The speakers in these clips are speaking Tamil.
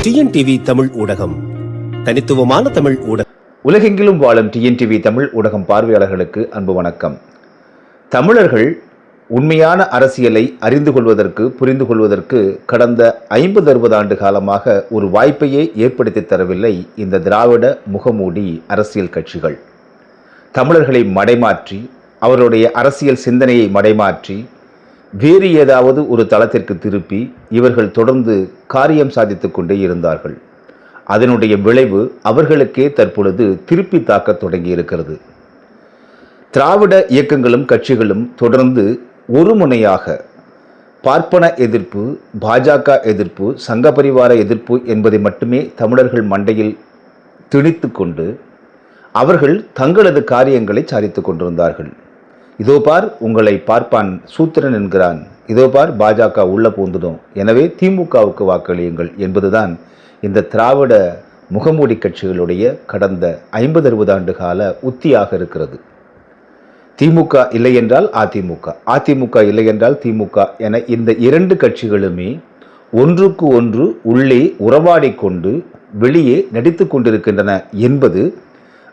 டிஎன்டிவி தமிழ் ஊடகம், தனித்துவமான தமிழ் ஊடகம். உலகெங்கிலும் வாழும் டிஎன்டிவி தமிழ் ஊடகம் பார்வையாளர்களுக்கு அன்பு வணக்கம். தமிழர்கள் உண்மையான அரசியலை அறிந்து கொள்வதற்கு, புரிந்து கொள்வதற்கு கடந்த 50-60 ஆண்டு காலமாக ஒரு வாய்ப்பையே ஏற்படுத்தி தரவில்லை இந்த திராவிட முகமூடி அரசியல் கட்சிகள். தமிழர்களை மடைமாற்றி, அவருடைய அரசியல் சிந்தனையை மடைமாற்றி, வேறு ஏதாவது ஒரு தளத்திற்கு திருப்பி இவர்கள் தொடர்ந்து காரியம் சாதித்து கொண்டே இருந்தார்கள். அதனுடைய விளைவு அவர்களுக்கே தற்பொழுது திருப்பி தாக்கத் தொடங்கி இருக்கிறது. திராவிட இயக்கங்களும் கட்சிகளும் தொடர்ந்து ஒரு முனையாக பார்ப்பன எதிர்ப்பு, பாஜக எதிர்ப்பு, சங்க பரிவார எதிர்ப்பு என்பதை மட்டுமே தமிழர்கள் மண்டையில் திணித்து கொண்டு அவர்கள் தங்களது காரியங்களை சாதித்து கொண்டிருந்தார்கள். இதோ பார், உங்களை பார்ப்பான் சூத்திரன் என்கிறான், இதோ பார் பாஜக உள்ள பூந்துடும், எனவே திமுகவுக்கு வாக்களியுங்கள் என்பதுதான் இந்த திராவிட முகமூடி கட்சிகளுடைய கடந்த 50-60 ஆண்டு கால உத்தியாக இருக்கிறது. திமுக இல்லை என்றால் அதிமுக, அதிமுக இல்லை என்றால் திமுக என இந்த இரண்டு கட்சிகளுமே ஒன்றுக்கு ஒன்று உள்ளே உறவாடி கொண்டு வெளியே நடித்து கொண்டிருக்கின்றன என்பது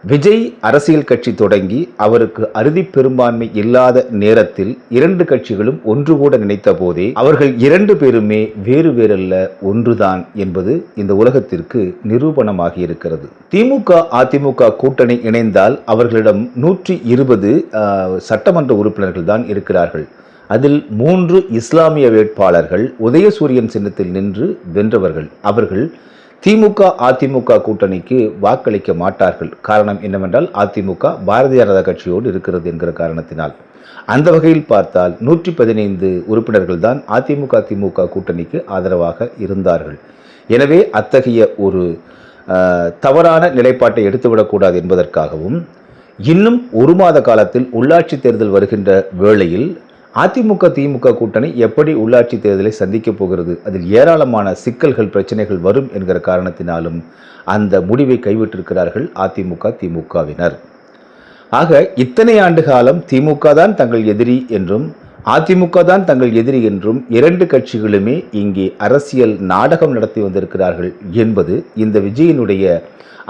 விஜய் அரசியல் கட்சி தொடங்கி அவருக்கு அறுதி பெரும்பான்மை இல்லாத நேரத்தில் இரண்டு கட்சிகளும் ஒன்று கூட நினைத்த போதே அவர்கள் இரண்டு பேருமே வேறு வேறல்ல, ஒன்றுதான் என்பது இந்த உலகத்திற்கு நிரூபணமாகி இருக்கிறது. திமுக அதிமுக கூட்டணி இணைந்தால் அவர்களிடம் 120 சட்டமன்ற உறுப்பினர்கள் தான் இருக்கிறார்கள். அதில் 3 இஸ்லாமிய வேட்பாளர்கள் உதயசூரியன் சின்னத்தில் நின்று வென்றவர்கள். அவர்கள் திமுக அதிமுக கூட்டணிக்கு வாக்களிக்க மாட்டார்கள். காரணம் என்னவென்றால் அதிமுக பாரதிய ஜனதா கட்சியோடு இருக்கிறது என்கிற காரணத்தினால். அந்த வகையில் பார்த்தால் 115 உறுப்பினர்கள் தான் அதிமுக திமுக கூட்டணிக்கு ஆதரவாக இருந்தார்கள். எனவே அத்தகைய ஒரு தவறான நிலைப்பாட்டை எடுத்துவிடக்கூடாது என்பதற்காகவும் இன்னும் 1 மாத காலத்தில் உள்ளாட்சி தேர்தல் வருகின்ற வேளையில் அதிமுக திமுக கூட்டணி எப்படி உள்ளாட்சி தேர்தலை சந்திக்கப் போகிறது, அதில் ஏராளமான சிக்கல்கள் பிரச்சனைகள் வரும் என்கிற காரணத்தினாலும் அந்த முடிவை கைவிட்டிருக்கிறார்கள் அதிமுக திமுகவினர். ஆக இத்தனை ஆண்டு காலம் திமுக தான் தங்கள் எதிரி என்றும் அதிமுக தான் தங்கள் எதிரி என்றும் இரண்டு கட்சிகளுமே இங்கே அரசியல் நாடகம் நடத்தி வந்திருக்கிறார்கள் என்பது இந்த விஜயினுடைய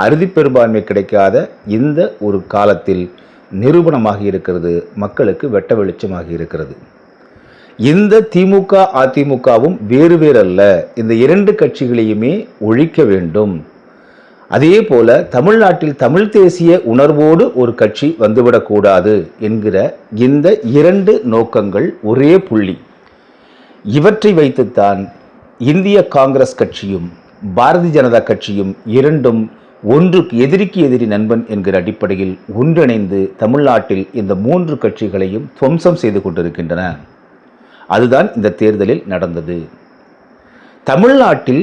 அறுதி பெரும்பான்மை கிடைக்காத இந்த ஒரு காலத்தில் நிரூபணமாகி இருக்கிறது, மக்களுக்கு வெட்ட வெளிச்சமாகி இருக்கிறது. இந்த திமுக அதிமுகவும் வேறு வேறல்ல, இந்த இரண்டு கட்சிகளையுமே ஒழிக்க வேண்டும். அதே போல தமிழ்நாட்டில் தமிழ் தேசிய உணர்வோடு ஒரு கட்சி வந்துவிடக்கூடாது என்கிற இந்த இரண்டு நோக்கங்கள் ஒரே புள்ளி. இவற்றை வைத்துத்தான் இந்திய காங்கிரஸ் கட்சியும் பாரதிய ஜனதா கட்சியும் இரண்டும் ஒன்றுக்கு எதிரிக்கு எதிரி நண்பன் என்கிற அடிப்படையில் ஒன்றிணைந்து தமிழ்நாட்டில் இந்த 3 கட்சிகளையும் துவம்சம் செய்து கொண்டிருக்கின்றன. அதுதான் இந்த தேர்தலில் நடந்தது. தமிழ்நாட்டில்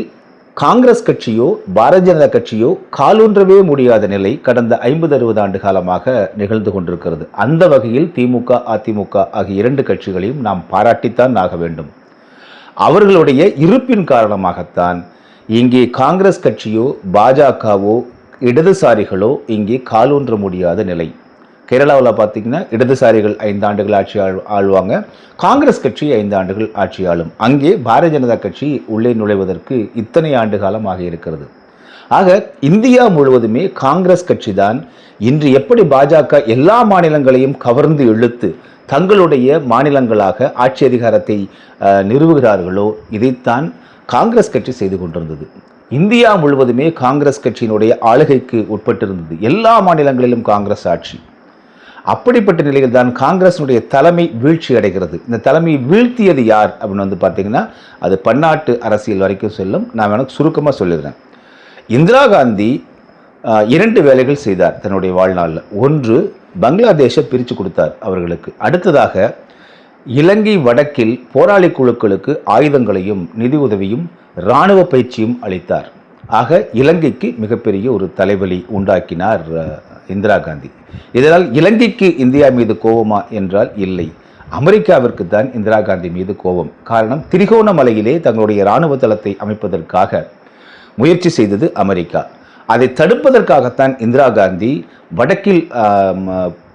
காங்கிரஸ் கட்சியோ பாரதிய ஜனதா கட்சியோ காலூன்றவே முடியாத நிலை கடந்த 50-60 ஆண்டு காலமாக நிகழ்ந்து கொண்டிருக்கிறது. அந்த வகையில் திமுக அதிமுக ஆகிய இரண்டு கட்சிகளையும் நாம் பாராட்டித்தான் ஆக வேண்டும். அவர்களுடைய இருப்பின் காரணமாகத்தான் இங்கே காங்கிரஸ் கட்சியோ பாஜகவோ இடதுசாரிகளோ இங்கே காலூன்ற முடியாத நிலை. கேரளாவில் பார்த்தீங்கன்னா இடதுசாரிகள் 5 ஆண்டுகள் ஆட்சி ஆளுவாங்க, காங்கிரஸ் கட்சி 5 ஆண்டுகள் ஆட்சி ஆளும். அங்கே பாரதிய ஜனதா கட்சி உள்ளே நுழைவதற்கு இத்தனை ஆண்டு காலம் ஆகி இருக்கிறது. ஆக இந்தியா முழுவதுமே காங்கிரஸ் கட்சி தான் இன்று எப்படி பாஜக எல்லா மாநிலங்களையும் கவர்ந்து இழுத்து தங்களுடைய மாநிலங்களாக ஆட்சி அதிகாரத்தை நிறுவுகிறார்களோ இதைத்தான் காங்கிரஸ் கட்சி செய்து கொண்டிருந்தது. இந்தியா முழுவதுமே காங்கிரஸ் கட்சியினுடைய ஆளுகைக்கு உட்பட்டிருந்தது. எல்லா மாநிலங்களிலும் காங்கிரஸ் ஆட்சி. அப்படிப்பட்ட நிலையில் தான் காங்கிரஸினுடைய தலைமை வீழ்ச்சி அடைகிறது. இந்த தலைமையை வீழ்த்தியது யார் அப்படின்னு பார்த்தீங்கன்னா அது பன்னாட்டு அரசியல் வரைக்கும் செல்லும். நான் எனக்கு சுருக்கமாக சொல்லிடுறேன். இந்திரா காந்தி 2 வேலைகள் செய்தார் தன்னுடைய வாழ்நாளில். ஒன்று, பங்களாதேஷை பிரித்து கொடுத்தார் அவர்களுக்கு. அடுத்ததாக இலங்கை வடக்கில் போராளி குழுக்களுக்கு ஆயுதங்களையும் நிதி உதவியும் இராணுவ பயிற்சியும் அளித்தார். ஆக இலங்கைக்கு மிகப்பெரிய ஒரு தலைவலி உண்டாக்கினார் இந்திரா காந்தி. இதனால் இலங்கைக்கு இந்தியா மீது கோபமா என்றால் இல்லை, அமெரிக்காவிற்கு தான் இந்திரா காந்தி மீது கோபம். காரணம், திரிகோணமலையிலே தங்களுடைய இராணுவ தளத்தை அமைப்பதற்காக முயற்சி செய்தது அமெரிக்கா. அதை தடுப்பதற்காகத்தான் இந்திரா காந்தி வடக்கில்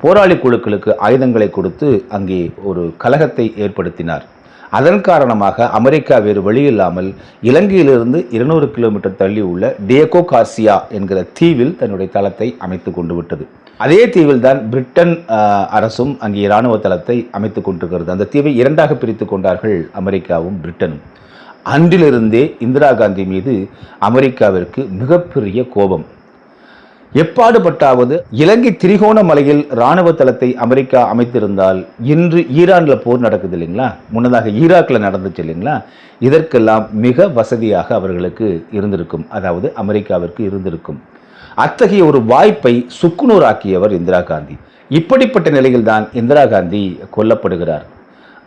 போராளி குழுக்களுக்கு ஆயுதங்களை கொடுத்து அங்கே ஒரு கலகத்தை ஏற்படுத்தினார். அதன் காரணமாக அமெரிக்கா வேறு வழியில்லாமல் இலங்கையிலிருந்து 200 கிலோமீட்டர் தள்ளி உள்ள டியகோ கார்சியா என்கிற தீவில் தன்னுடைய தளத்தை அமைத்து கொண்டு விட்டது. அதே தீவில் தான் பிரிட்டன் அரசும் அங்கே இராணுவ தளத்தை அமைத்து கொண்டிருக்கிறது. அந்த தீவை இரண்டாக பிரித்து கொண்டார்கள் அமெரிக்காவும் பிரிட்டனும். அன்றிலிருந்தே இந்திரா காந்தி மீது அமெரிக்காவிற்கு மிகப்பெரிய கோபம். எப்பாடுபட்டாவது இலங்கை திரிகோணமலையில் இராணுவ தளத்தை அமெரிக்கா அமைத்திருந்தால் இன்று ஈரானில் போர் நடக்குது இல்லைங்களா, முன்னதாக ஈராக்கில் நடந்துச்சு இல்லைங்களா, இதற்கெல்லாம் மிக வசதியாக அவர்களுக்கு இருந்திருக்கும், அதாவது அமெரிக்காவிற்கு இருந்திருக்கும். அத்தகைய ஒரு வாய்ப்பை சுக்குநூறாக்கியவர் இந்திரா காந்தி. இப்படிப்பட்ட நிலையில்தான் இந்திரா காந்தி கொல்லப்படுகிறார்.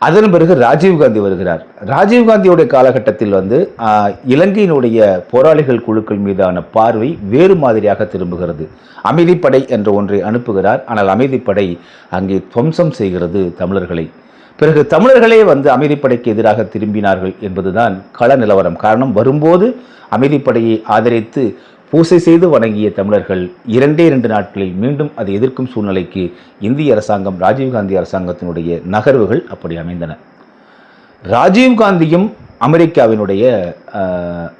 அதன் பிறகு ராஜீவ்காந்தி வருகிறார். ராஜீவ்காந்தியுடைய காலகட்டத்தில் இலங்கையினுடைய போராளிகள் குழுக்கள் மீதான பார்வை வேறு மாதிரியாக திரும்புகிறது. அமைதிப்படை என்ற ஒன்றை அனுப்புகிறார். ஆனால் அமைதிப்படை அங்கே துவம்சம் செய்கிறது தமிழர்களை. பிறகு தமிழர்களே அமைதிப்படைக்கு எதிராக திரும்பினார்கள் என்பதுதான் கள நிலவரம். காரணம், வரும்போது அமைதிப்படையை ஆதரித்து பூசை செய்து வணங்கிய தமிழர்கள் 2 நாட்களில் மீண்டும் அதை எதிர்க்கும் சூழ்நிலைக்கு இந்திய அரசாங்கம், ராஜீவ்காந்தி அரசாங்கத்தினுடைய நகர்வுகள் அப்படி அமைந்தன. ராஜீவ்காந்தியும் அமெரிக்காவினுடைய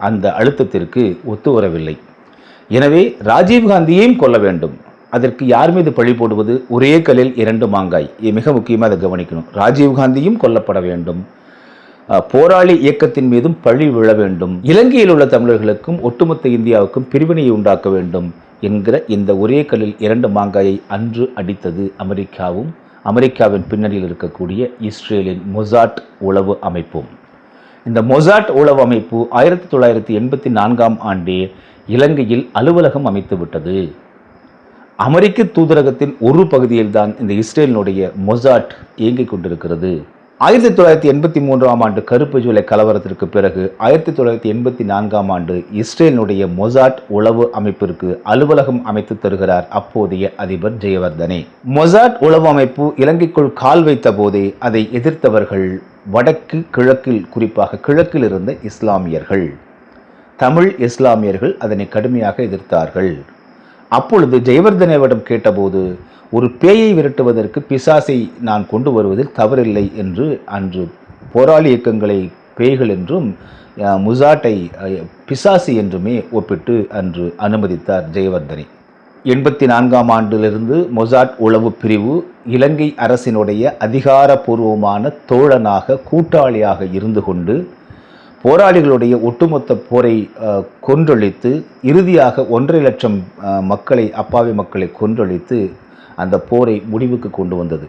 அந்த அழுத்தத்திற்கு ஒத்து வரவில்லை. எனவே ராஜீவ்காந்தியையும் கொல்ல வேண்டும். அதற்கு யார் மீது பழி போடுவது? ஒரே கல்லில் 2 மாங்காய். மிக முக்கியமாக அதை கவனிக்கணும். ராஜீவ்காந்தியும் கொல்லப்பட வேண்டும், போராளி இயக்கத்தின் மீதும் பழி விழ வேண்டும், இலங்கையில் உள்ள தமிழர்களுக்கும் ஒட்டுமொத்த இந்தியாவுக்கும் பிரிவினையை உண்டாக்க வேண்டும் என்கிற இந்த ஒரே கல்லில் 2 மாங்காயை அன்று அடித்தது அமெரிக்காவும் அமெரிக்காவின் பின்னணியில் இருக்கக்கூடிய இஸ்ரேலின் மொசாட் உளவு அமைப்பும். இந்த மொசாட் உளவு அமைப்பு 1984ஆம் ஆண்டே இலங்கையில் அலுவலகம் அமைத்து விட்டது. அமெரிக்க தூதரகத்தின் ஒரு பகுதியில்தான் இந்த இஸ்ரேலினுடைய மொசாட் இயங்கிக் கொண்டிருக்கிறது. 1983ஆம் ஆண்டு கருப்பு ஜூலை கலவரத்திற்கு பிறகு 1984ஆம் ஆண்டு இஸ்ரேலினுடைய மொசாட் உளவு அமைப்பிற்கு அலுவலகம் அமைத்து தருகிறார் அப்போதைய அதிபர் ஜெயவர்தனே. மொசாட் உளவு அமைப்பு இலங்கைக்குள் கால் வைத்த போதே அதை எதிர்த்தவர்கள் வடக்கு கிழக்கில், குறிப்பாக கிழக்கில் இருந்த இஸ்லாமியர்கள், தமிழ் இஸ்லாமியர்கள் அதனை கடுமையாக எதிர்த்தார்கள். அப்பொழுது ஜெயவர்தனேவிடம் கேட்டபோது, ஒரு பேயை விரட்டுவதற்கு பிசாசை நான் கொண்டு வருவதில் தவறில்லை என்று அன்று போராளி இயக்கங்களை பேய்கள் என்றும் முசாட்டை பிசாசி என்றுமே ஒப்பிட்டு அன்று அனுமதித்தார் ஜெயவர்தனே. 84ஆம் ஆண்டிலிருந்து மொசாட் உளவு பிரிவு இலங்கை அரசினுடைய அதிகாரபூர்வமான தோழனாக, கூட்டாளியாக இருந்து கொண்டு போராளிகளுடைய ஒட்டுமொத்த போரை கொன்றொழித்து இறுதியாக 1.5 லட்சம் மக்களை, அப்பாவி மக்களை கொன்றொழித்து அந்த போரை முடிவுக்கு கொண்டு வந்தது.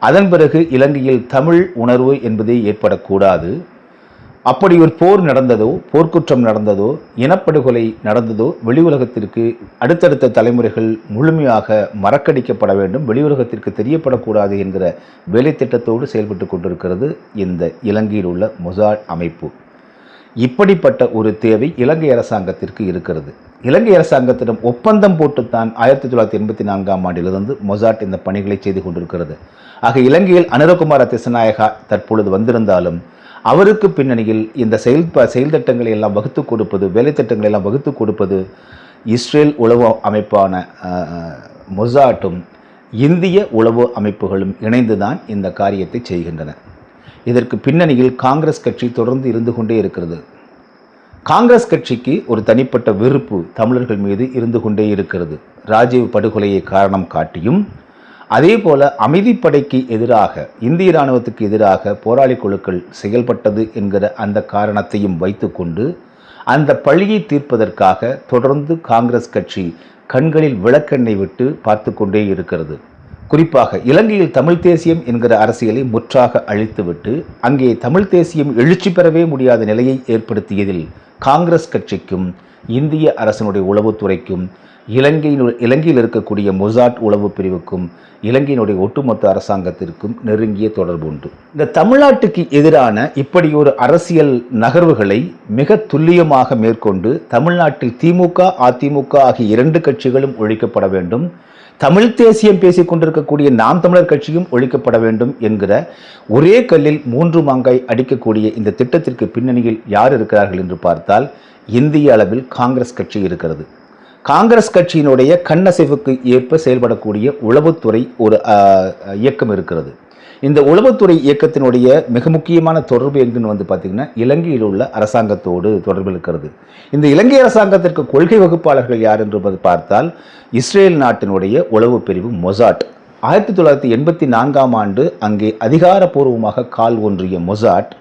அதன் பிறகு இலங்கையில் தமிழ் உணர்வு என்பதே ஏற்படக்கூடாது, அப்படி ஒரு போர் நடந்ததோ, போர்க்குற்றம் நடந்ததோ, இனப்படுகொலை நடந்ததோ வெளி உலகத்திற்கு அடுத்தடுத்த தலைமுறைகள் முழுமையாக மறக்கடிக்கப்பட வேண்டும், வெளி உலகத்திற்கு தெரியப்படக்கூடாது என்கிற வேலை திட்டத்தோடு செயல்பட்டு கொண்டிருக்கிறது இந்த இலங்கையில் உள்ள மொசாட் அமைப்பு. இப்படிப்பட்ட ஒரு தேவை இலங்கை அரசாங்கத்திற்கு இருக்கிறது. இலங்கை அரசாங்கத்திடம் ஒப்பந்தம் போட்டுத்தான் 1984ஆம் ஆண்டிலிருந்து மொசாட் இந்த பணிகளை செய்து கொண்டிருக்கிறது. ஆக இலங்கையில் அனுரகுமார திசநாயகா தற்பொழுது வந்திருந்தாலும் அவருக்கு பின்னணியில் இந்த செயல் திட்டங்களை எல்லாம் வகுத்து கொடுப்பது, வேலை திட்டங்களை எல்லாம் வகுத்து கொடுப்பது இஸ்ரேல் உளவு அமைப்பான மொசாட்டும் இந்திய உளவு அமைப்புகளும் இணைந்துதான் இந்த காரியத்தை செய்கின்றன. இதற்கு பின்னணியில் காங்கிரஸ் கட்சி தொடர்ந்து இருந்து கொண்டே இருக்கிறது. காங்கிரஸ் கட்சிக்கு ஒரு தனிப்பட்ட வெறுப்பு தமிழர்கள் மீது இருந்து கொண்டே இருக்கிறது. ராஜீவ் படுகொலையை காரணம் காட்டியும், அதே போல அமைதிப்படைக்கு எதிராக, இந்திய இராணுவத்துக்கு எதிராக போராளி குழுக்கள் செயல்பட்டது என்கிற அந்த காரணத்தையும் வைத்துக்கொண்டு அந்த பழியை தீர்ப்பதற்காக தொடர்ந்து காங்கிரஸ் கட்சி கண்களில் விளக்கெண்ணெய் விட்டு பார்த்து கொண்டே இருக்கிறது. குறிப்பாக இலங்கையில் தமிழ் தேசியம் என்கிற அரசியலை முற்றாக அழித்துவிட்டு அங்கே தமிழ் தேசியம் எழுச்சி பெறவே முடியாத நிலையை ஏற்படுத்தியதில் காங்கிரஸ் கட்சிக்கும் இந்திய அரசினுடைய உளவுத்துறைக்கும் இலங்கையில் இருக்கக்கூடிய மொசாட் உளவு பிரிவுக்கும் இலங்கையினுடைய ஒட்டுமொத்த அரசாங்கத்திற்கும் நெருங்கிய தொடர்பு உண்டு. இந்த தமிழ்நாட்டுக்கு எதிரான இப்படி ஒரு அரசியல் நகர்வுகளை மிக துல்லியமாக மேற்கொண்டு தமிழ்நாட்டில் திமுக, அதிமுக ஆகிய 2 கட்சிகளும் ஒழிக்கப்பட வேண்டும், தமிழ் தேசியம் பேசிக் கொண்டிருக்கக்கூடிய நாம் தமிழர் கட்சியும் ஒழிக்கப்பட வேண்டும் என்கிற ஒரே கல்லில் 3 மாங்காய் அடிக்கக்கூடிய இந்த திட்டத்திற்கு பின்னணியில் யார் இருக்கிறார்கள் என்று பார்த்தால் இந்திய அளவில் காங்கிரஸ் கட்சி இருக்கிறது. காங்கிரஸ் கட்சியினுடைய கண்ணசைவுக்கு ஏற்ப செயல்படக்கூடிய உளவுத்துறை ஒரு இயக்கம் இருக்கிறது. இந்த உளவுத்துறை இயக்கத்தினுடைய மிக முக்கியமான தொடர்பு எங்குன்னு வந்து பார்த்திங்கன்னா இலங்கையில் உள்ள அரசாங்கத்தோடு தொடர்பு இருக்கிறது. இந்த இலங்கை அரசாங்கத்திற்கு கொள்கை வகுப்பாளர்கள் யார் என்று பார்த்தால் இஸ்ரேல் நாட்டினுடைய உளவு பிரிவு மொசாட். 1984ஆம் ஆண்டு அங்கே அதிகாரப்பூர்வமாக கால் ஒன்றிய மொசாட்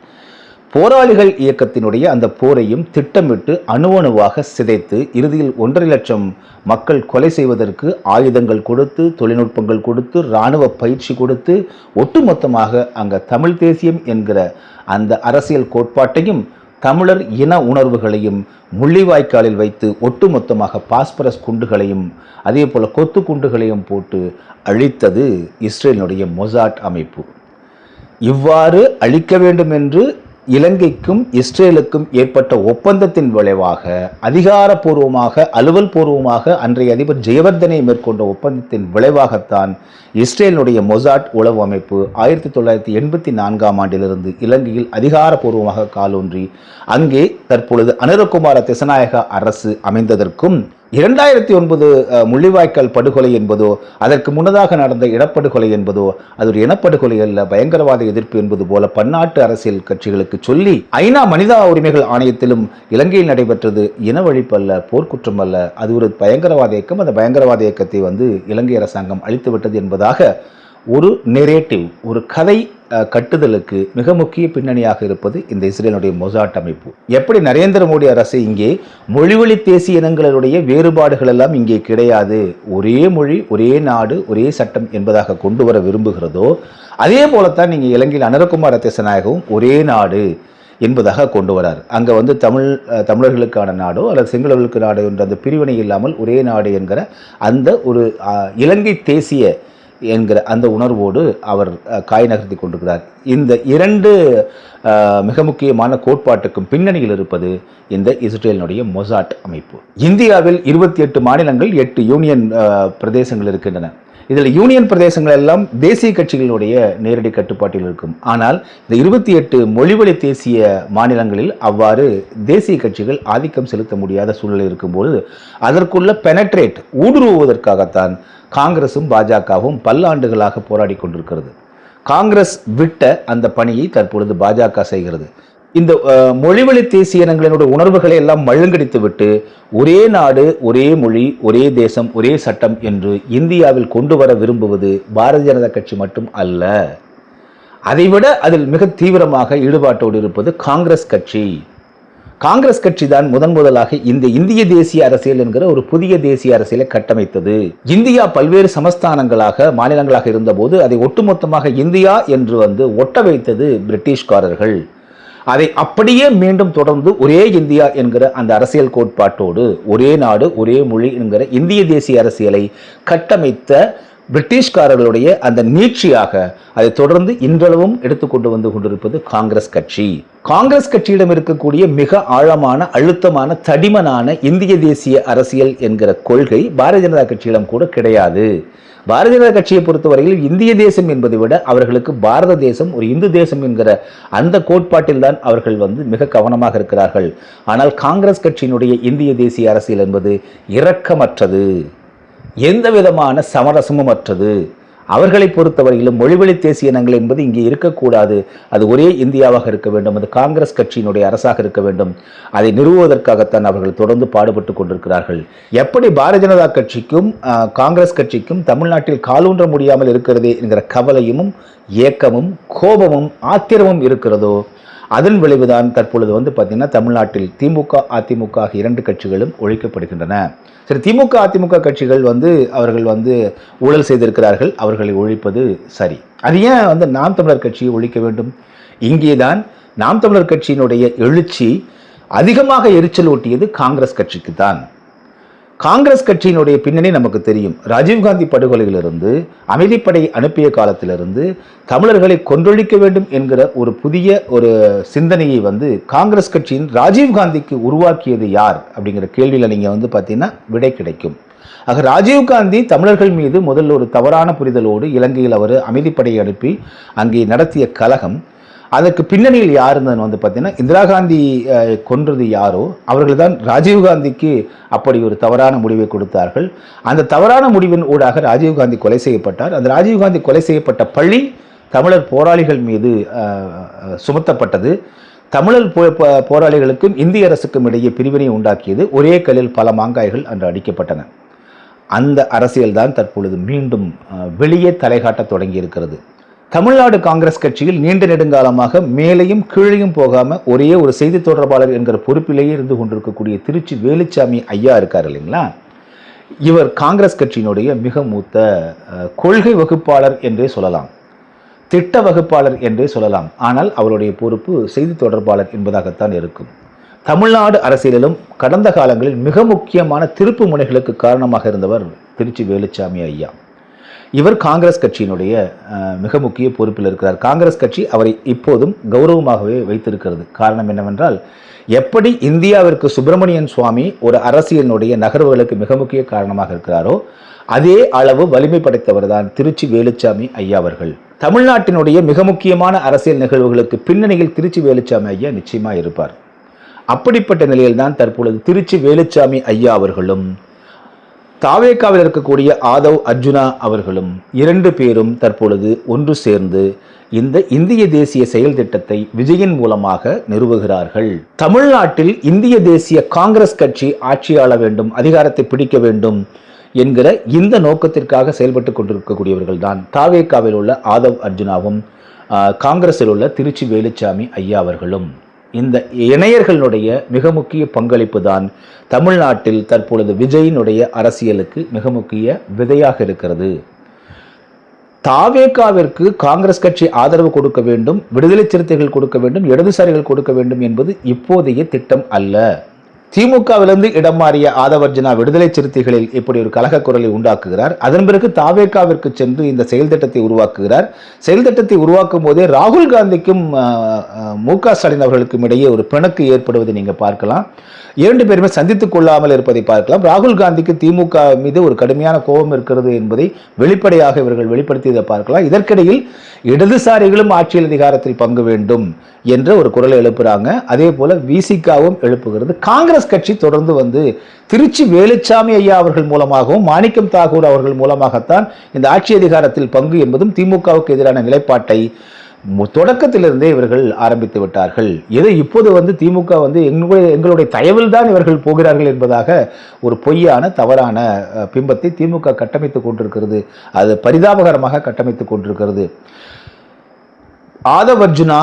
போராளிகள் இயக்கத்தினுடைய அந்த போரையும் திட்டமிட்டு அணுவணுவாக சிதைத்து இறுதியில் 1.5 லட்சம் மக்கள் கொலை செய்வதற்கு ஆயுதங்கள் கொடுத்து, தொழில்நுட்பங்கள் கொடுத்து, இராணுவ பயிற்சி கொடுத்து, ஒட்டுமொத்தமாக அங்கே தமிழ் தேசியம் என்கிற அந்த அரசியல் கோட்பாட்டையும் தமிழர் இன உணர்வுகளையும் முள்ளிவாய்க்காலில் வைத்து ஒட்டுமொத்தமாக பாஸ்பரஸ் குண்டுகளையும் அதே போல கொத்து குண்டுகளையும் போட்டு அழித்தது இஸ்ரேலினுடைய மொசாட் அமைப்பு. இவ்வாறு அழிக்க வேண்டும் என்று இலங்கைக்கும் இஸ்ரேலுக்கும் ஏற்பட்ட ஒப்பந்தத்தின் விளைவாக அதிகாரப்பூர்வமாக அலுவல் பூர்வமாக அன்றைய அதிபர் ஜெயவர்தனை மேற்கொண்ட ஒப்பந்தத்தின் விளைவாகத்தான் இஸ்ரேலினுடைய மொசாட் உளவு அமைப்பு 1984ஆம் ஆண்டிலிருந்து இலங்கையில் அதிகாரப்பூர்வமாக காலூன்றி அங்கே தற்பொழுது அனுரகுமார திசாநாயக அரசு அமைந்ததற்கும் 2009 முள்ளிவாய்க்கால் படுகொலை என்பதோ அதற்கு முன்னதாக நடந்த இனப்படுகொலை என்பதோ அது ஒரு இனப்படுகொலை அல்ல, பயங்கரவாத எதிர்ப்பு என்பது போல பன்னாட்டு அரசியல் கட்சிகளுக்கு சொல்லி ஐநா மனித உரிமைகள் ஆணையத்திலும் இலங்கையில் நடைபெற்றது இனவழிப்பு அல்ல, போர்க்குற்றம் அல்ல, அது ஒரு பயங்கரவாத இயக்கம். அந்த பயங்கரவாத இயக்கத்தை இலங்கை அரசாங்கம் அழித்துவிட்டது என்பதாக ஒரு நெரேட்டிவ், ஒரு கதை கட்டுதலுக்கு மிக முக்கிய பின்னணியாக இருப்பது இந்த இஸ்ரேலுடைய மொசாட் அமைப்பு. எப்படி நரேந்திர மோடி அரசு இங்கே மொழிவழி தேசிய இனங்களுடைய வேறுபாடுகள் எல்லாம் இங்கே கிடையாது, ஒரே மொழி, ஒரே நாடு, ஒரே சட்டம் என்பதாக கொண்டு வர விரும்புகிறதோ அதே போலத்தான் நீங்கள் இலங்கையில் அனுரகுமார திசாநாயகவும் ஒரே நாடு என்பதாக கொண்டு வரார். அங்கே தமிழர்களுக்கான நாடோ அல்லது சிங்களர்களுக்கு நாடு என்ற அந்த பிரிவினை இல்லாமல் ஒரே நாடு என்கிற அந்த ஒரு இலங்கை தேசிய என்கிற அந்த உணர்வோடு அவர் காய் நகர்த்தி கொண்டிருக்கிறார். இந்த இரண்டு மிக முக்கியமான கோட்பாட்டுக்கும் பின்னணியில் இருப்பது இந்த இஸ்ரேலினுடைய மொசாட் அமைப்பு. இந்தியாவில் 28 மாநிலங்கள் 8 யூனியன் பிரதேசங்கள் இருக்கின்றன. இதில் யூனியன் பிரதேசங்கள் எல்லாம் தேசிய கட்சிகளுடைய நேரடி கட்டுப்பாட்டில் இருக்கும். ஆனால் இந்த 28 மொழிவழி தேசிய மாநிலங்களில் அவ்வாறு தேசிய கட்சிகள் ஆதிக்கம் செலுத்த முடியாத சூழ்நிலை இருக்கும்போது அதற்குள்ள பெனட்ரேட் ஊடுருவுவதற்காகத்தான் காங்கிரசும் பாஜகவும் பல்லாண்டுகளாக போராடி கொண்டிருக்கிறது. காங்கிரஸ் விட்ட அந்த பணியை தற்பொழுது பாஜக செய்கிறது. இந்த மொழிவழி தேசிய இனங்களினுடைய உணர்வுகளை எல்லாம் மழுங்கடித்துவிட்டு ஒரே நாடு, ஒரே மொழி, ஒரே தேசம், ஒரே சட்டம் என்று இந்தியாவில் கொண்டு வர விரும்புவது பாரதிய ஜனதா கட்சி மட்டும் அல்ல. அதைவிட அதில் மிக தீவிரமாக ஈடுபாட்டோடு இருப்பது காங்கிரஸ் கட்சி. காங்கிரஸ் கட்சி தான் முதலாக இந்த இந்திய தேசிய அரசியல் என்கிற ஒரு புதிய தேசிய அரசியலை கட்டமைத்தது. இந்தியா பல்வேறு சமஸ்தானங்களாக மாநிலங்களாக இருந்தபோது அதை ஒட்டுமொத்தமாக இந்தியா என்று ஒட்ட வைத்தது பிரிட்டிஷ்காரர்கள். அதை அப்படியே மீண்டும் தொடர்ந்து ஒரே இந்தியா என்கிற அந்த அரசியல் கோட்பாட்டோடு ஒரே நாடு, ஒரே மொழி என்கிற இந்திய தேசிய அரசியலை கட்டமைத்த பிரிட்டிஷ்காரர்களுடைய அந்த நீட்சியாக அதை தொடர்ந்து இன்றளவும் எடுத்துக்கொண்டு கொண்டிருப்பது காங்கிரஸ் கட்சி. காங்கிரஸ் கட்சியிடம் இருக்கக்கூடிய மிக ஆழமான, அழுத்தமான, தடிமனான இந்திய தேசிய அரசியல் என்கிற கொள்கை பாரதிய ஜனதா கட்சியிடம் கூட கிடையாது. பாரதிய ஜனதா கட்சியை பொறுத்தவரையில் இந்திய தேசம் என்பதை விட அவர்களுக்கு பாரத தேசம் ஒரு இந்து தேசம் என்கிற அந்த கோட்பாட்டில் தான் அவர்கள் மிக கவனமாக இருக்கிறார்கள். ஆனால் காங்கிரஸ் கட்சியினுடைய இந்திய தேசிய அரசியல் என்பது இரக்கமற்றது, எந்த விதமான சமரசமும் அற்றது. அவர்களை பொறுத்தவரையிலும் மொழிவழி தேசிய இனங்கள் என்பது இங்கே இருக்கக்கூடாது, அது ஒரே இந்தியாவாக இருக்க வேண்டும், அது காங்கிரஸ் கட்சியினுடைய அரசாக இருக்க வேண்டும். அதை நிறுவுவதற்காகத்தான் அவர்கள் தொடர்ந்து பாடுபட்டு கொண்டிருக்கிறார்கள். எப்படி பாரதிய ஜனதா கட்சிக்கும் காங்கிரஸ் கட்சிக்கும் தமிழ்நாட்டில் காலூன்ற முடியாமல் இருக்கிறதே என்கிற கவலையும் ஏக்கமும் கோபமும் ஆத்திரமும் இருக்கிறதோ அதன் விளைவுதான் தற்பொழுது பார்த்தீங்கன்னா தமிழ்நாட்டில் திமுக அதிமுக ஆகிய 2 கட்சிகளும் ஒழிக்கப்படுகின்றன. சரி, திமுக அதிமுக கட்சிகள் அவர்கள் ஊழல் செய்திருக்கிறார்கள், அவர்களை ஒழிப்பது சரி. அது ஏன் நாம் தமிழர் கட்சியை ஒழிக்க வேண்டும்? இங்கேதான் நாம் தமிழர் கட்சியினுடைய எழுச்சி அதிகமாக எரிச்சல் ஊட்டியது காங்கிரஸ் கட்சிக்கு தான். காங்கிரஸ் கட்சியினுடைய பின்னணி நமக்கு தெரியும். ராஜீவ்காந்தி படுகொலையிலிருந்து, அமைதிப்படை அனுப்பிய காலத்திலிருந்து தமிழர்களை கொன்றொழிக்க வேண்டும் என்கிற ஒரு புதிய ஒரு சிந்தனையை காங்கிரஸ் கட்சியின் ராஜீவ்காந்திக்கு உருவாக்கியது யார் அப்படிங்கிற கேள்வியில் நீங்கள் பார்த்தீங்கன்னா விடை கிடைக்கும். ஆக ராஜீவ்காந்தி தமிழர்கள் மீது முதல்ல ஒரு தவறான புரிதலோடு இலங்கையில் அவர் அமைதிப்படையை அனுப்பி அங்கே நடத்திய கலகம், அதற்கு பின்னணியில் யார் இருந்ததுன்னு பார்த்தீங்கன்னா இந்திரா காந்தி கொன்றது யாரோ அவர்கள் தான் ராஜீவ்காந்திக்கு அப்படி ஒரு தவறான முடிவை கொடுத்தார்கள். அந்த தவறான முடிவின் ஊடாக ராஜீவ்காந்தி கொலை செய்யப்பட்டார். அந்த ராஜீவ்காந்தி கொலை செய்யப்பட்ட பழி தமிழர் போராளிகள் மீது சுமத்தப்பட்டது. தமிழர் போராளிகளுக்கும் இந்திய அரசுக்கும் இடையே பிரிவினை உண்டாக்கியது. ஒரே கல்லில் பல மாங்காய்கள் அன்று அடிக்கப்பட்டன. அந்த அரசியல்தான் தற்பொழுது மீண்டும் வெளியே தலைகாட்ட தொடங்கி இருக்கிறது. தமிழ்நாடு காங்கிரஸ் கட்சியில் நீண்ட நெடுங்காலமாக மேலையும் கீழையும் போகாமல் ஒரே ஒரு செய்தி தொடர்பாளர் என்கிற பொறுப்பிலேயே இருந்து கொண்டிருக்கக்கூடிய திருச்சி வேலுச்சாமி ஐயா இருக்கார் இல்லைங்களா? இவர் காங்கிரஸ் கட்சியினுடைய மிக மூத்த கொள்கை வகுப்பாளர் என்றே சொல்லலாம், திட்ட வகுப்பாளர் என்றே சொல்லலாம். ஆனால் அவருடைய பொறுப்பு செய்தி தொடர்பாளர் என்பதாகத்தான் இருக்கும். தமிழ்நாடு அரசியலிலும் கடந்த காலங்களில் மிக முக்கியமான திருப்பு முனைகளுக்கு காரணமாக இருந்தவர் திருச்சி வேலுச்சாமி ஐயா. இவர் காங்கிரஸ் கட்சியினுடைய மிக முக்கிய பொறுப்பில் இருக்கிறார். காங்கிரஸ் கட்சி அவரை இப்போதும் கௌரவமாகவே வைத்திருக்கிறது. காரணம் என்னவென்றால், எப்படி இந்தியாவிற்கு சுப்பிரமணியன் சுவாமி ஒரு அரசியலினுடைய நகர்வுகளுக்கு மிக முக்கிய காரணமாக இருக்கிறாரோ, அதே அளவு வலிமை படைத்தவர் தான் திருச்சி வேலுச்சாமி ஐயா அவர்கள். தமிழ்நாட்டினுடைய மிக முக்கியமான அரசியல் நிகழ்வுகளுக்கு பின்னணியில் திருச்சி வேலுச்சாமி ஐயா நிச்சயமாக இருப்பார். அப்படிப்பட்ட நிலையில்தான் தற்பொழுது திருச்சி வேலுச்சாமி ஐயா அவர்களும் தாவேகாவில் இருக்கக்கூடிய ஆதவ் அர்ஜுனா அவர்களும் இரண்டு பேரும் தற்பொழுது ஒன்று சேர்ந்து இந்த இந்திய தேசிய செயல் திட்டத்தை விஜயின் மூலமாக நிறுவுகிறார்கள். தமிழ்நாட்டில் இந்திய தேசிய காங்கிரஸ் கட்சி ஆட்சியாள வேண்டும், அதிகாரத்தை பிடிக்க வேண்டும் என்கிற இந்த நோக்கத்திற்காக செயல்பட்டு கொண்டிருக்கக்கூடியவர்கள் தான் தாவேகாவில் உள்ள ஆதவ் அர்ஜுனாவும் காங்கிரஸில் உள்ள திருச்சி வேலுச்சாமி ஐயா அவர்களும். இந்த இணையர்களுடைய மிக முக்கிய பங்களிப்பு தான் தமிழ்நாட்டில் தற்பொழுது விஜயினுடைய அரசியலுக்கு மிக முக்கிய விதையாக இருக்கிறது. தாவேகாவிற்கு காங்கிரஸ் கட்சி ஆதரவு கொடுக்க வேண்டும், விடுதலை சிறுத்தைகள் கொடுக்க வேண்டும், இடதுசாரிகள் கொடுக்க வேண்டும் என்பது இப்போதைய திட்டம் அல்ல. திமுகவிலிருந்து இடம் மாறிய ஆதவர்ஜனா விடுதலை சிறுத்தைகளில் இப்படி ஒரு கலக குரலை உண்டாக்குகிறார். அதன் பிறகு தாவேகாவிற்கு சென்று இந்த செயல் திட்டத்தை உருவாக்குகிறார். செயல் திட்டத்தை உருவாக்கும் போதே ராகுல் காந்திக்கும் மு.க. ஸ்டாலின் அவர்களுக்கும் இடையே ஒரு பிணக்கு ஏற்படுவதை நீங்க பார்க்கலாம். இரண்டு பேருமே சந்தித்துக் கொள்ளாமல் இருப்பதை பார்க்கலாம். ராகுல் காந்திக்கு திமுக மீது ஒரு கடுமையான கோபம் இருக்கிறது என்பதை வெளிப்படையாக இவர்கள் வெளிப்படுத்தியதை பார்க்கலாம். இதற்கிடையில் இடதுசாரிகளும் ஆட்சியில் அதிகாரத்தில் பங்கு வேண்டும் என்ற ஒரு குரலை எழுப்புறாங்க. அதே போல விசிகாவும் எழுப்புகிறது. காங்கிரஸ் கட்சி தொடர்ந்து திருச்சி வேலுச்சாமி ஐயா அவர்கள் மூலமாகவும் மாணிக்கம் தாகூர் அவர்கள் மூலமாகத்தான் இந்த ஆட்சி அதிகாரத்தில் பங்கு என்பதும் திமுகவுக்கு எதிரான நிலைப்பாட்டை தொடக்கத்திலிருந்தே இவர்கள் ஆரம்பித்து விட்டார்கள். இதை இப்போது திமுக எங்களுடைய தயவில் தான் இவர்கள் போகிறார்கள் என்பதாக ஒரு பொய்யான தவறான பிம்பத்தை திமுக கட்டமைத்துக் கொண்டிருக்கிறது. அது பரிதாபகரமாக கட்டமைத்துக் கொண்டிருக்கிறது. ஆதவ் அர்ஜுனா,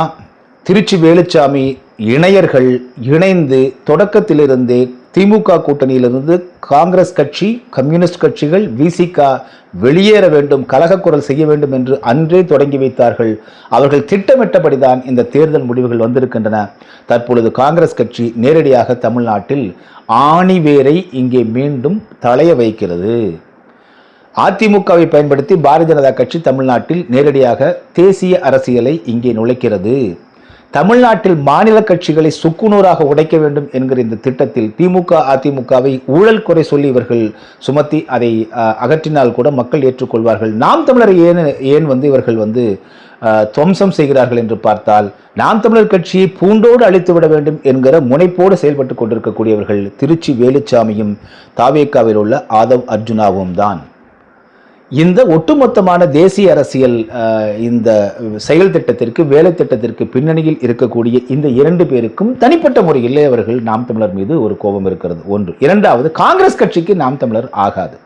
திருச்சி வேலுச்சாமி இணையர்கள் இணைந்து தொடக்கத்திலிருந்தே திமுக கூட்டணியிலிருந்து காங்கிரஸ் கட்சி, கம்யூனிஸ்ட் கட்சிகள், விசிகா வெளியேற வேண்டும், கலக குரல் செய்ய வேண்டும் என்று அன்றே தொடங்கி வைத்தார்கள். அவர்கள் திட்டமிட்டபடிதான் இந்த தேர்தல் முடிவுகள் வந்திருக்கின்றன. தற்பொழுது காங்கிரஸ் கட்சி நேரடியாக தமிழ்நாட்டில் ஆணிவேரை இங்கே மீண்டும் தளைய வைக்கிறது. அதிமுகவை பயன்படுத்தி பாரதிய ஜனதா கட்சி தமிழ்நாட்டில் நேரடியாக தேசிய அரசியலை இங்கே நுழைக்கிறது. தமிழ்நாட்டில் மாநில கட்சிகளை சுக்குநூறாக உடைக்க வேண்டும் என்கிற இந்த திட்டத்தில் திமுக, அதிமுகவை ஊழல் குறை சொல்லி இவர்கள் சுமத்தி அதை அகற்றினால் கூட மக்கள் ஏற்றுக்கொள்வார்கள். நாம் தமிழரை ஏன் இவர்கள் துவம்சம் செய்கிறார்கள் என்று பார்த்தால், நாம் தமிழர் கட்சியை பூண்டோடு அழித்து விட வேண்டும் என்கிற முனைப்போடு செயல்பட்டு கொண்டிருக்கக்கூடியவர்கள் திருச்சி வேலுச்சாமியும் தாவேகாவில் உள்ள ஆதவ் அர்ஜுனாவும் தான். இந்த ஒட்டுமொத்தமான தேசிய அரசியல் இந்த செயல் திட்டத்திற்கு, வேலை திட்டத்திற்கு பின்னணியில் இருக்கக்கூடிய இந்த இரண்டு பேருக்கும் தனிப்பட்ட முறையில் அவர்கள் நாம் தமிழர் மீது ஒரு கோபம் இருக்கிறது. ஒன்று. இரண்டாவது, காங்கிரஸ் கட்சிக்கு நாம் தமிழர் ஆகாது.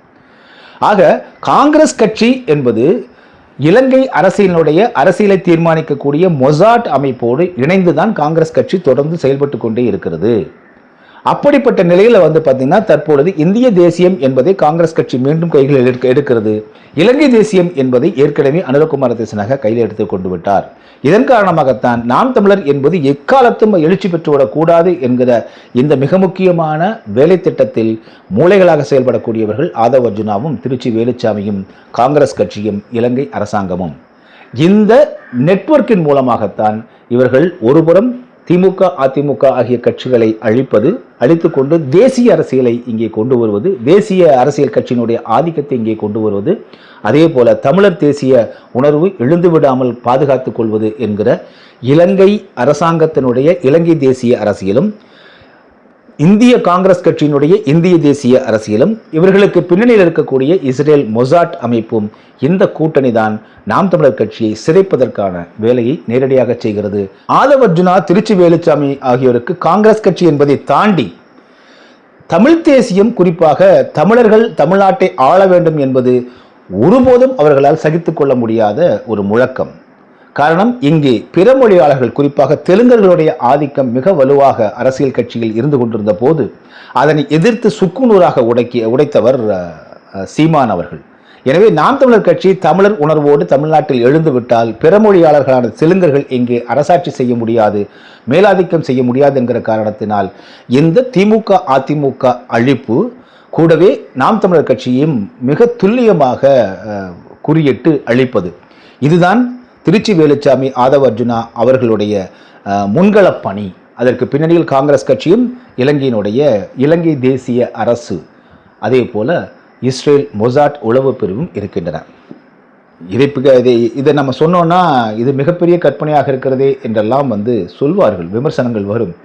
ஆக காங்கிரஸ் கட்சி என்பது இலங்கை அரசியலை தீர்மானிக்கக்கூடிய மொசாட் அமைப்போடு இணைந்துதான் காங்கிரஸ் கட்சி தொடர்ந்து செயல்பட்டு கொண்டே இருக்கிறது. அப்படிப்பட்ட நிலையில் பார்த்தீங்கன்னா தற்பொழுது இந்திய தேசியம் என்பதை காங்கிரஸ் கட்சி மீண்டும் கைகளில் எடுக்கிறது. இலங்கை தேசியம் என்பதை ஏற்கனவே அனுரகுமார திசாநாயக்கா கையில் எடுத்துக் கொண்டு விட்டார். இதன் காரணமாகத்தான் நாம் தமிழர் என்பது எக்காலத்தும் எழுச்சி பெற்றுவிடக்கூடாது என்கிற இந்த மிக முக்கியமான வேலை திட்டத்தில் மூளைகளாக செயல்படக்கூடியவர்கள் ஆதவ் அர்ஜுனாவும் திருச்சி வேலுச்சாமியும் காங்கிரஸ் கட்சியும் இலங்கை அரசாங்கமும். இந்த நெட்வொர்க்கின் மூலமாகத்தான் இவர்கள் ஒருபுறம் திமுக, அதிமுக ஆகிய கட்சிகளை அழித்துக்கொண்டு தேசிய அரசியலை இங்கே கொண்டு வருவது, தேசிய அரசியல் கட்சியினுடைய ஆதிக்கத்தை இங்கே கொண்டு வருவது, அதே போல தமிழர் தேசிய உணர்வு எழுந்துவிடாமல் பாதுகாத்துக் கொள்வது என்கிற இலங்கை அரசாங்கத்தினுடைய இலங்கை தேசிய அரசியலும், இந்திய காங்கிரஸ் கட்சியினுடைய இந்திய தேசிய அரசியலும் இவர்களுக்கு பின்னணியில் இருக்கக்கூடிய இஸ்ரேல் மொசாட் அமைப்பும் இந்த கூட்டணி தான் நாம் தமிழர் கட்சியை சிதைப்பதற்கான வேலையை நேரடியாக செய்கிறது. ஆதவ் அர்ஜுனா, திருச்சி வேலுச்சாமி ஆகியோருக்கு காங்கிரஸ் கட்சி என்பதை தாண்டி தமிழ் தேசியம், குறிப்பாக தமிழர்கள் தமிழ்நாட்டை ஆள வேண்டும் என்பது ஒருபோதும் அவர்களால் சகித்துக் கொள்ள முடியாத ஒரு முழக்கம். காரணம், இங்கே பிற மொழியாளர்கள், குறிப்பாக தெலுங்கர்களுடைய ஆதிக்கம் மிக வலுவாக அரசியல் கட்சியில் இருந்து கொண்டிருந்த போது அதனை எதிர்த்து சுக்குநூறாக உடைத்தவர் சீமான் அவர்கள். எனவே நாம் தமிழர் கட்சி தமிழர் உணர்வோடு தமிழ்நாட்டில் எழுந்து விட்டால் பிற மொழியாளர்களான தெலுங்கர்கள் இங்கே அரசாட்சி செய்ய முடியாது, மேலாதிக்கம் செய்ய முடியாது என்கிற காரணத்தினால் இந்த திமுக அதிமுக அழிப்பு கூடவே நாம் தமிழர் கட்சியும் மிக துல்லியமாக குறியிட்டு அழிப்பது. இதுதான் திருச்சி வேலுச்சாமி, ஆதவ் அர்ஜுனா அவர்களுடைய முன்களப் பணி. அதற்கு பின்னணியில் காங்கிரஸ் கட்சியும் இலங்கை தேசிய அரசு, அதே போல இஸ்ரேல் மொசாட் உளவு பிரிவும் இருக்கின்றன. இதை நம்ம சொன்னோம்னா இது மிகப்பெரிய கற்பனையாக இருக்கிறதே என்றெல்லாம் சொல்வார்கள், விமர்சனங்கள் வரும்.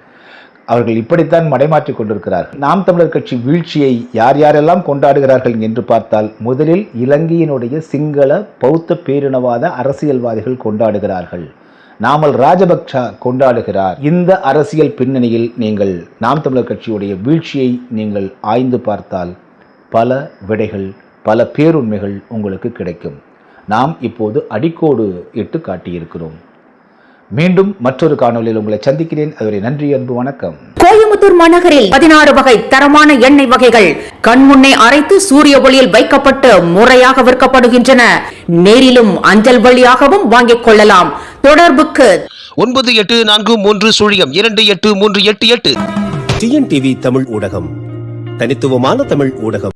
அவர்கள் இப்படித்தான் மடைமாற்றிக் கொண்டிருக்கிறார்கள். நாம் தமிழர் கட்சி வீழ்ச்சியை யார் யாரெல்லாம் கொண்டாடுகிறார்கள் என்று பார்த்தால், முதலில் இலங்கையினுடைய சிங்கள பௌத்த பேரினவாத அரசியல்வாதிகள் கொண்டாடுகிறார்கள். நாமல் ராஜபக்ச கொண்டாடுகிறார். இந்த அரசியல் பின்னணியில் நீங்கள் நாம் தமிழர் கட்சியுடைய வீழ்ச்சியை நீங்கள் ஆய்ந்து பார்த்தால் பல விடைகள், பல பேருண்மைகள் உங்களுக்கு கிடைக்கும். நாம் இப்போது அடிக்கோடு இட்டு காட்டியிருக்கிறோம். மீண்டும் மற்றொரு காணொலியில் உங்களை சந்திக்கிறேன். அதுவரை நன்றி, அன்பு, வணக்கம். கோயம்புத்தூர் மாநகரில் 16 வகை தரமான எண்ணெய் வகைகள் கண்முன்னே அரைத்து சூரிய ஒளியில் வைக்கப்பட்டு முறையாக விற்கப்படுகின்றன. நேரிலும் அஞ்சல் வழியாகவும் வாங்கிக் கொள்ளலாம். தொடர்புக்கு 9843028388. டிஎன்டிவி தமிழ் ஊடகம், தனித்துவமான தமிழ் ஊடகம்.